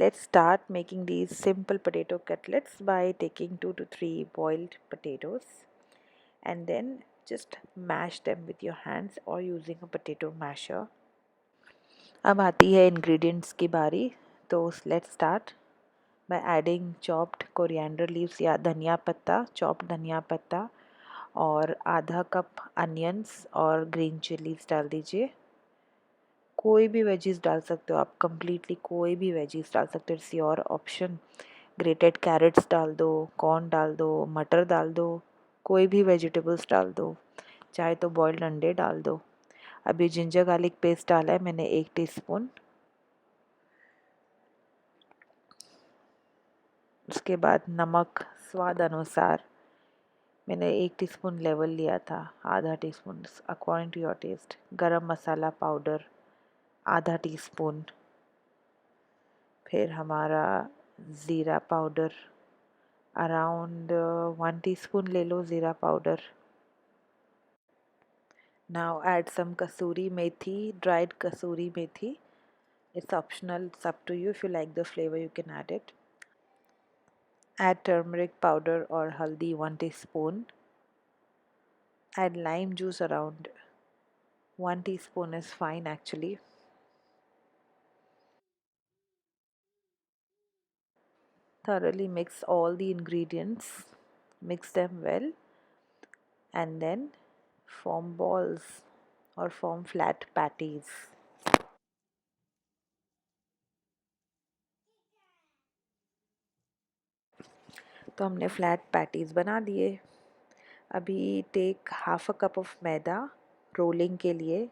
Let's start making these simple potato cutlets by taking 2 to 3 boiled potatoes and then just mash them with your hands or using a potato masher. अब आती है ingredients की बारी, तो let's start by adding chopped coriander leaves या धनिया पत्ता, chopped धनिया पत्ता और आधा कप onions और green chillies डाल दीजिए। कोई भी वेजीज डाल सकते हो आप, कम्प्लीटली कोई भी वेजीज डाल सकते हो, it's your option. Grated carrots डाल दो, कॉर्न डाल दो, मटर डाल दो, कोई भी वेजिटेबल्स डाल दो, चाहे तो बॉइल्ड अंडे डाल दो। अभी जिंजर गार्लिक पेस्ट डाला है मैंने 1 टीस्पून। उसके बाद नमक स्वाद अनुसार, मैंने 1 टीस्पून लेवल लिया था, आधा teaspoon according to your taste. Garam masala powder आधा टीस्पून। फिर हमारा ज़ीरा पाउडर अराउंड 1 टीस्पून ले लो ज़ीरा powder. Now add some kasuri methi, dried kasuri methi. It's optional, it's up to you. If you like the flavor, you can add it. Add turmeric powder or haldi 1 teaspoon. Add lime juice around 1 teaspoon is fine actually. Thoroughly mix all the ingredients, mix them well, and then form balls or form flat patties. तो हमने flat patties बना दिए। अभी take half a cup of maida rolling के लिए।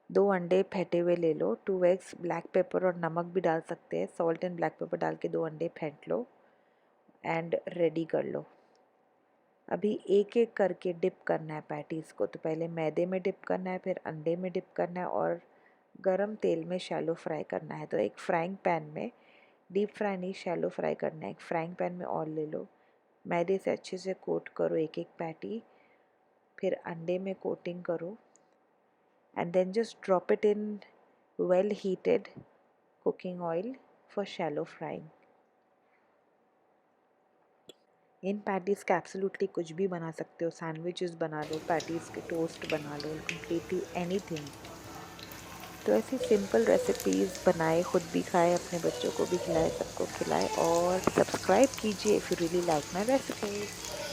2 अंडे फेंटे हुए ले लो, 2 एग्स, ब्लैक पेपर और नमक भी डाल सकते हैं। सॉल्ट एंड ब्लैक पेपर डाल के 2 अंडे फेंट लो एंड रेडी कर लो। अभी एक एक करके डिप करना है पैटीज़ को। तो पहले मैदे में डिप करना है, फिर अंडे में डिप करना है और गरम तेल में शैलो फ्राई करना है। तो एक फ्राइंग पैन में, डीप फ्राई नहीं शैलो फ्राई करना है, एक फ्राइंग पैन में ऑयल ले लो, मैदे से अच्छे से कोट करो एक एक पैटी, फिर अंडे में कोटिंग करो and then just drop it in well heated cooking oil for shallow frying. In patties का एब्सोल्युटली कुछ भी बना सकते हो, सैंडविचेस बना लो, पैटीज़ के टोस्ट बना लो, कम्प्लीटली एनीथिंग। तो ऐसी सिंपल रेसिपीज़ बनाए, खुद भी खाए, अपने बच्चों को भी खिलाए, सबको खिलाए और सब्सक्राइब कीजिए if you really like my recipes.